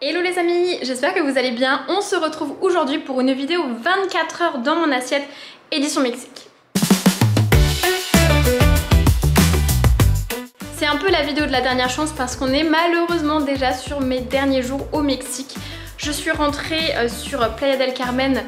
Hello les amis, j'espère que vous allez bien. On se retrouve aujourd'hui pour une vidéo 24 heures dans mon assiette édition Mexique. C'est un peu la vidéo de la dernière chance parce qu'on est malheureusement déjà sur mes derniers jours au Mexique. Je suis rentrée sur Playa del Carmen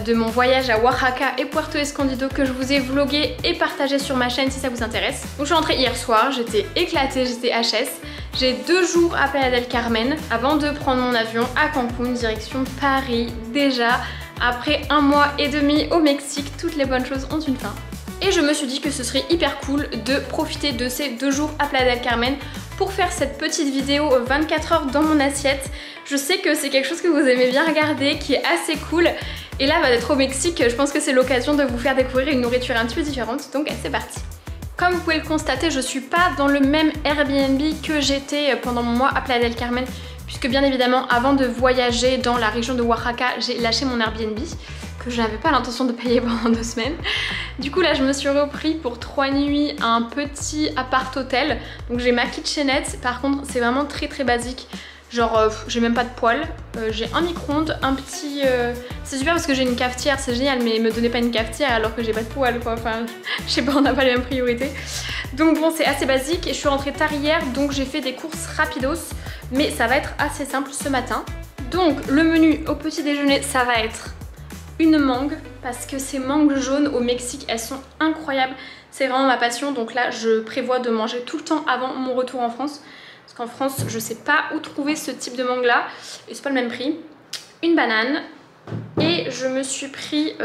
de mon voyage à Oaxaca et Puerto Escondido que je vous ai vlogué et partagé sur ma chaîne si ça vous intéresse. Donc je suis rentrée hier soir, j'étais éclatée, j'étais HS. J'ai 2 jours à Playa del Carmen avant de prendre mon avion à Cancun, direction Paris. Déjà, après 1 mois et demi au Mexique, toutes les bonnes choses ont une fin. Et je me suis dit que ce serait hyper cool de profiter de ces 2 jours à Playa del Carmen pour faire cette petite vidéo 24 heures dans mon assiette. Je sais que c'est quelque chose que vous aimez bien regarder, qui est assez cool. Et là, d'être au Mexique, je pense que c'est l'occasion de vous faire découvrir une nourriture un petit peu différente. Donc c'est parti. Comme vous pouvez le constater, je suis pas dans le même Airbnb que j'étais pendant mon mois à Playa del Carmen, puisque bien évidemment, avant de voyager dans la région de Oaxaca, j'ai lâché mon Airbnb, que je n'avais pas l'intention de payer pendant 2 semaines. Du coup là je me suis repris pour 3 nuits à un petit appart-hôtel. Donc j'ai ma kitchenette, par contre c'est vraiment très basique. Genre j'ai même pas de poêle, j'ai un micro-ondes, un petit... C'est super parce que j'ai une cafetière, c'est génial, mais me donnez pas une cafetière alors que j'ai pas de poêle quoi, enfin je sais pas, on n'a pas les mêmes priorités. Donc bon, c'est assez basique et je suis rentrée tard hier, donc j'ai fait des courses rapidos, mais ça va être assez simple ce matin. Donc le menu au petit déjeuner, ça va être une mangue, parce que ces mangues jaunes au Mexique, elles sont incroyables, c'est vraiment ma passion, donc là je prévois de manger tout le temps avant mon retour en France. Parce qu'en France, je sais pas où trouver ce type de mangue là, et c'est pas le même prix. Une banane, et je me suis pris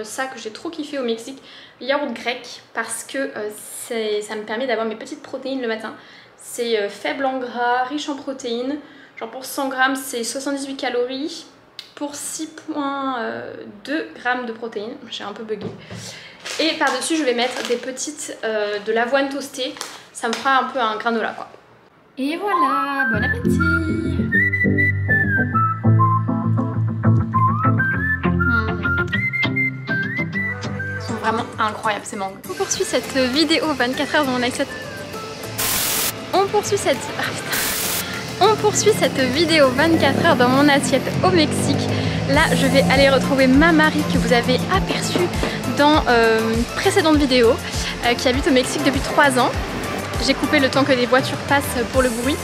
ça que j'ai trop kiffé au Mexique, le yaourt grec, parce que ça me permet d'avoir mes petites protéines le matin. C'est faible en gras, riche en protéines, genre pour 100 grammes c'est 78 calories, pour 6,2 grammes de protéines, j'ai un peu bugué. Et par dessus je vais mettre des petites de l'avoine toastée, ça me fera un peu un granola quoi. Et voilà, bon appétit! Ils sont vraiment incroyables ces mangues. On poursuit cette vidéo 24 heures dans mon assiette. On poursuit cette vidéo 24 heures dans mon assiette au Mexique. Là, je vais aller retrouver ma Marie que vous avez aperçue dans une précédente vidéo, qui habite au Mexique depuis 3 ans. J'ai coupé le temps que les voitures passent pour le bruit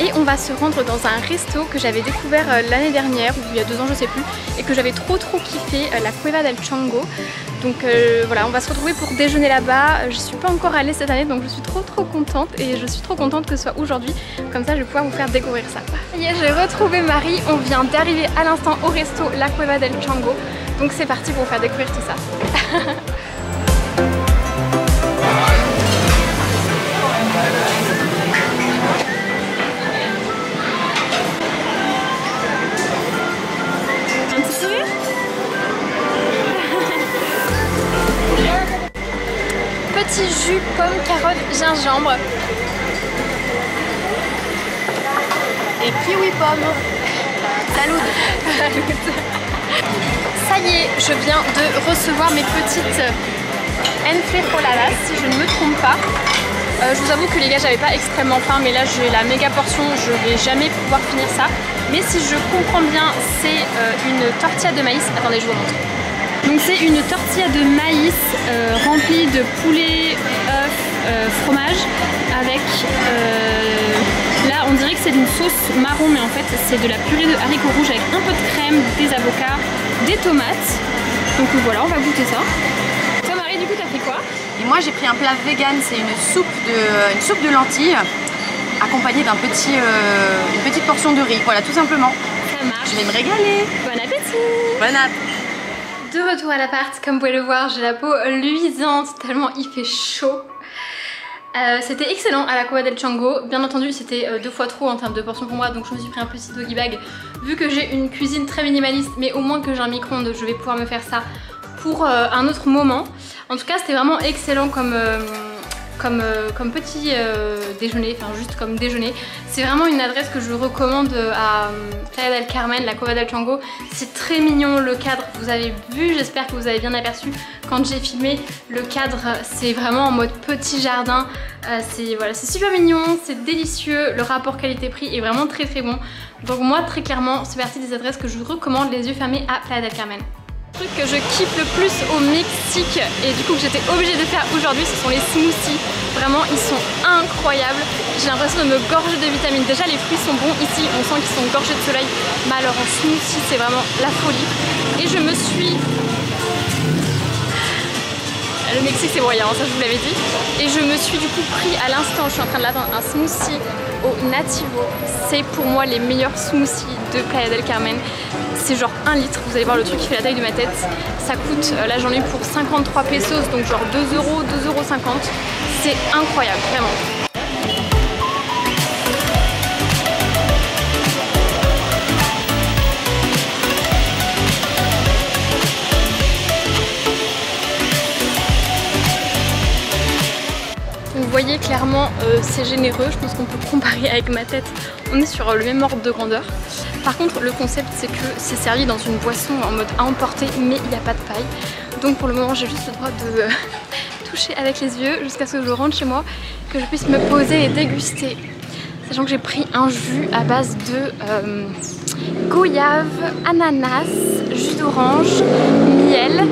et on va se rendre dans un resto que j'avais découvert l'année dernière ou il y a 2 ans je sais plus et que j'avais trop kiffé, la Cueva del Chango. Donc voilà, on va se retrouver pour déjeuner là-bas. Je suis pas encore allée cette année donc je suis trop contente et je suis trop contente que ce soit aujourd'hui, comme ça je vais pouvoir vous faire découvrir ça. Ça y est, j'ai retrouvé Marie, on vient d'arriver à l'instant au resto la Cueva del Chango, donc c'est parti pour vous faire découvrir tout ça. Petit jus, pomme, carotte, gingembre. Et kiwi pomme. Salut. Ça y est, je viens de recevoir mes petites enfrijoladas, si je ne me trompe pas. Je vous avoue que les gars, j'avais pas extrêmement faim, mais là j'ai la méga portion, je vais jamais pouvoir finir ça. Mais si je comprends bien, c'est une tortilla de maïs. Attendez, je vous montre. Donc c'est une tortilla de maïs remplie de poulet, œufs, fromage avec, là on dirait que c'est d'une sauce marron mais en fait c'est de la purée de haricots rouges avec un peu de crème, des avocats, des tomates. Donc voilà, on va goûter ça. Toi Marie, du coup t'as pris quoi? Et moi j'ai pris un plat vegan, c'est une soupe de lentilles accompagnée d'une petite portion de riz, voilà tout simplement. Ça marche. Je vais me régaler. Bon appétit. Bon appétit. De retour à l'appart, comme vous pouvez le voir, j'ai la peau luisante tellement il fait chaud. C'était excellent à la Cueva del Chango. Bien entendu, c'était 2 fois trop en termes de portions pour moi, donc je me suis pris un petit doggy bag. Vu que j'ai une cuisine très minimaliste, mais au moins que j'ai un micro-ondes, je vais pouvoir me faire ça pour un autre moment. En tout cas, c'était vraiment excellent comme petit déjeuner, enfin juste comme déjeuner. C'est vraiment une adresse que je recommande à Playa del Carmen, la Cueva del Chango. C'est très mignon le cadre, vous avez vu, j'espère que vous avez bien aperçu quand j'ai filmé le cadre, c'est vraiment en mode petit jardin. C'est super mignon, c'est délicieux, le rapport qualité-prix est vraiment très bon. Donc moi très clairement c'est partie des adresses que je vous recommande les yeux fermés à Playa del Carmen. Le truc que je kiffe le plus au Mexique et du coup que j'étais obligée de faire aujourd'hui, ce sont les smoothies. Vraiment ils sont incroyables, j'ai l'impression de me gorger de vitamines. Déjà les fruits sont bons ici, on sent qu'ils sont gorgés de soleil, mais alors en smoothie c'est vraiment la folie. Et je me suis... Le Mexique c'est moyen, ça je vous l'avais dit. Et je me suis du coup pris à l'instant, je suis en train de l'attendre, un smoothie au Nativo. C'est pour moi les meilleurs smoothies de Playa del Carmen. C'est genre 1 litre, vous allez voir le truc qui fait la taille de ma tête. Ça coûte, là j'en ai pour 53 pesos, donc genre 2 euros, 2,50 €. C'est incroyable, vraiment. Vous voyez clairement c'est généreux, je pense qu'on peut comparer avec ma tête, on est sur le même ordre de grandeur. Par contre le concept c'est que c'est servi dans une boisson en mode à emporter mais il n'y a pas de paille. Donc pour le moment j'ai juste le droit de toucher avec les yeux jusqu'à ce que je rentre chez moi, que je puisse me poser et déguster. Sachant que j'ai pris un jus à base de goyave, ananas, jus d'orange, miel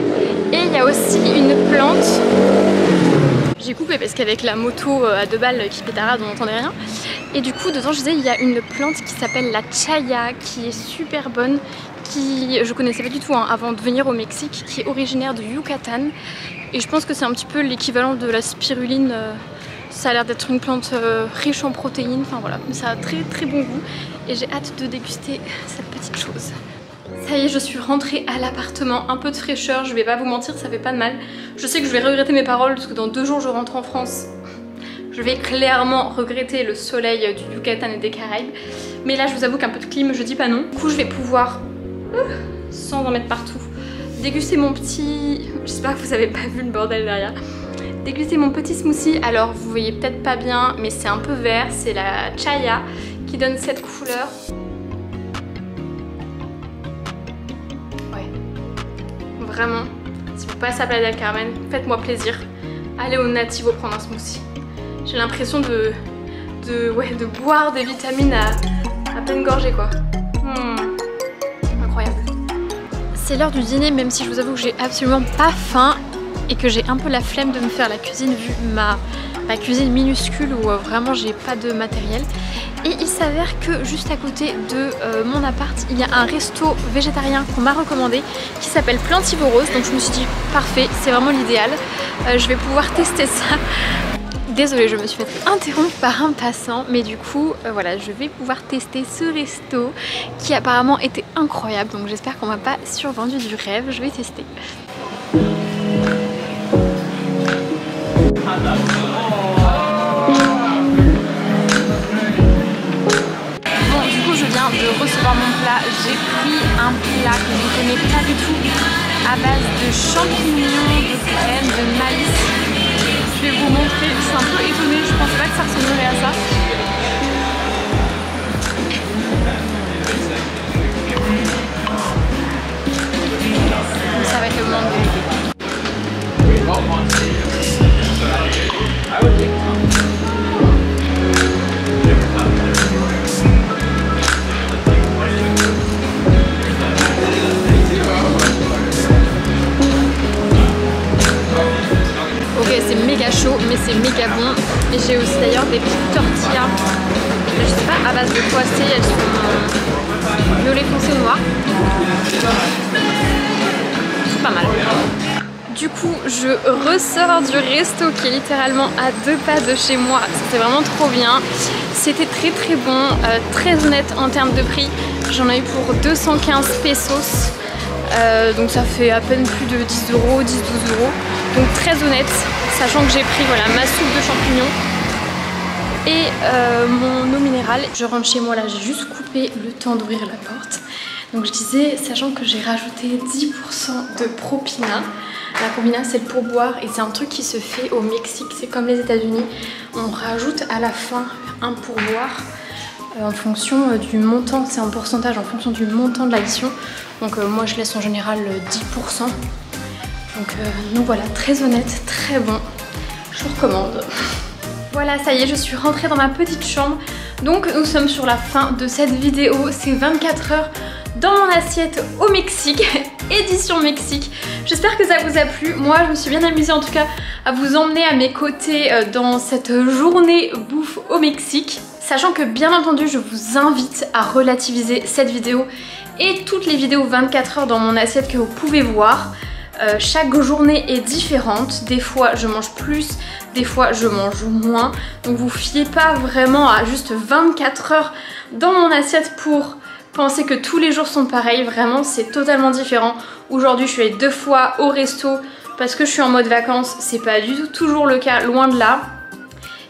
et il y a aussi une plante. J'ai coupé parce qu'avec la moto à 2 balles qui pétarade on n'entendait rien. Et du coup dedans je disais il y a une plante qui s'appelle la chaya qui est super bonne, qui je connaissais pas du tout avant de venir au Mexique, qui est originaire de Yucatan. Et je pense que c'est un petit peu l'équivalent de la spiruline. Ça a l'air d'être une plante riche en protéines, enfin voilà, mais ça a très bon goût. Et j'ai hâte de déguster cette petite chose. Ça y est, je suis rentrée à l'appartement, un peu de fraîcheur, je vais pas vous mentir, ça fait pas de mal. Je sais que je vais regretter mes paroles parce que dans 2 jours je rentre en France. Je vais clairement regretter le soleil du Yucatan et des Caraïbes. Mais là je vous avoue qu'un peu de clim, je dis pas non. Du coup je vais pouvoir, sans en mettre partout, déguster mon petit... J'espère que vous avez pas vu le bordel derrière. Déguster mon petit smoothie. Alors vous voyez peut-être pas bien, mais c'est un peu vert, c'est la chaya qui donne cette couleur. Vraiment, si vous passez à Playa del Carmen, faites-moi plaisir. Allez au Nativo prendre un smoothie. J'ai l'impression de boire des vitamines à pleine gorgée quoi. Incroyable. C'est l'heure du dîner, même si je vous avoue que j'ai absolument pas faim et que j'ai un peu la flemme de me faire la cuisine vu ma cuisine minuscule où vraiment j'ai pas de matériel. Et il s'avère que juste à côté de mon appart, il y a un resto végétarien qu'on m'a recommandé qui s'appelle Plantivoros. Donc je me suis dit parfait, c'est vraiment l'idéal. Je vais pouvoir tester ça. Désolée, je me suis fait interrompre par un passant, mais du coup voilà, je vais pouvoir tester ce resto qui apparemment était incroyable. Donc j'espère qu'on m'a pas survendu du rêve, je vais tester. De recevoir mon plat, j'ai pris un plat que je ne connais pas du tout à base de champignons, de graines, de maïs. Je vais vous montrer, je suis un peu étonnée, je pensais pas que ça ressemblerait à ça. Donc ça va être le moment de goûter. Chaud mais c'est méga bon et j'ai aussi d'ailleurs des petites tortillas, je sais pas à base de quoi c'est, elles sont violet foncé noir, c'est pas mal. Du coup je ressors du resto qui est littéralement à 2 pas de chez moi, c'était vraiment trop bien, c'était très bon, très honnête en termes de prix, j'en ai eu pour 215 pesos. Donc ça fait à peine plus de 10 €, 10-12 €, donc très honnête, sachant que j'ai pris voilà, ma soupe de champignons et mon eau minérale. Je rentre chez moi là, j'ai juste coupé le temps d'ouvrir la porte. Donc je disais, sachant que j'ai rajouté 10% de propina. La propina c'est le pourboire et c'est un truc qui se fait au Mexique, c'est comme les États-Unis. On rajoute à la fin un pourboire en fonction du montant, c'est un pourcentage en fonction du montant de l'addition. Donc moi je laisse en général 10%. Donc voilà, très honnête, très bon. Je vous recommande. Voilà, ça y est, je suis rentrée dans ma petite chambre. Donc nous sommes sur la fin de cette vidéo. C'est 24 heures dans mon assiette au Mexique, édition Mexique. J'espère que ça vous a plu. Moi, je me suis bien amusée en tout cas à vous emmener à mes côtés dans cette journée bouffe au Mexique. Sachant que bien entendu, je vous invite à relativiser cette vidéo et toutes les vidéos 24 heures dans mon assiette que vous pouvez voir. Chaque journée est différente, des fois je mange plus, des fois je mange moins, donc vous fiez pas vraiment à juste 24 heures dans mon assiette pour penser que tous les jours sont pareils, vraiment c'est totalement différent. Aujourd'hui je suis allée 2 fois au resto parce que je suis en mode vacances, c'est pas du tout toujours le cas, loin de là.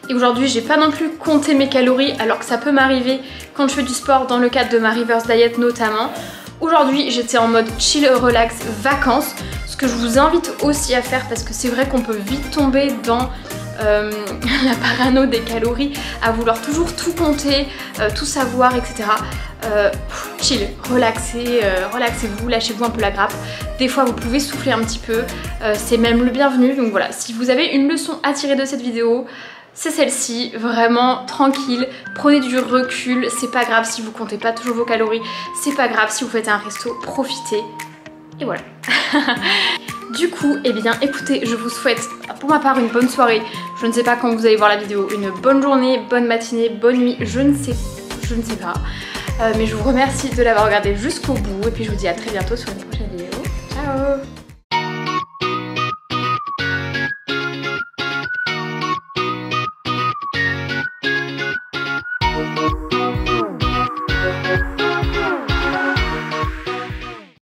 Et aujourd'hui j'ai pas non plus compté mes calories alors que ça peut m'arriver quand je fais du sport dans le cadre de ma reverse diet notamment. Aujourd'hui j'étais en mode chill, relax, vacances, ce que je vous invite aussi à faire parce que c'est vrai qu'on peut vite tomber dans la parano des calories, à vouloir toujours tout compter, tout savoir, etc. Chill, relaxez-vous, lâchez-vous un peu la grappe. Des fois vous pouvez souffler un petit peu, c'est même le bienvenu. Donc voilà, si vous avez une leçon à tirer de cette vidéo, c'est celle-ci, vraiment tranquille, prenez du recul, c'est pas grave si vous comptez pas toujours vos calories, c'est pas grave si vous faites un resto, profitez, et voilà. Du coup, eh bien écoutez, je vous souhaite pour ma part une bonne soirée, je ne sais pas quand vous allez voir la vidéo, une bonne journée, bonne matinée, bonne nuit, je ne sais pas, mais je vous remercie de l'avoir regardé jusqu'au bout, et puis je vous dis à très bientôt sur une prochaine vidéo, ciao.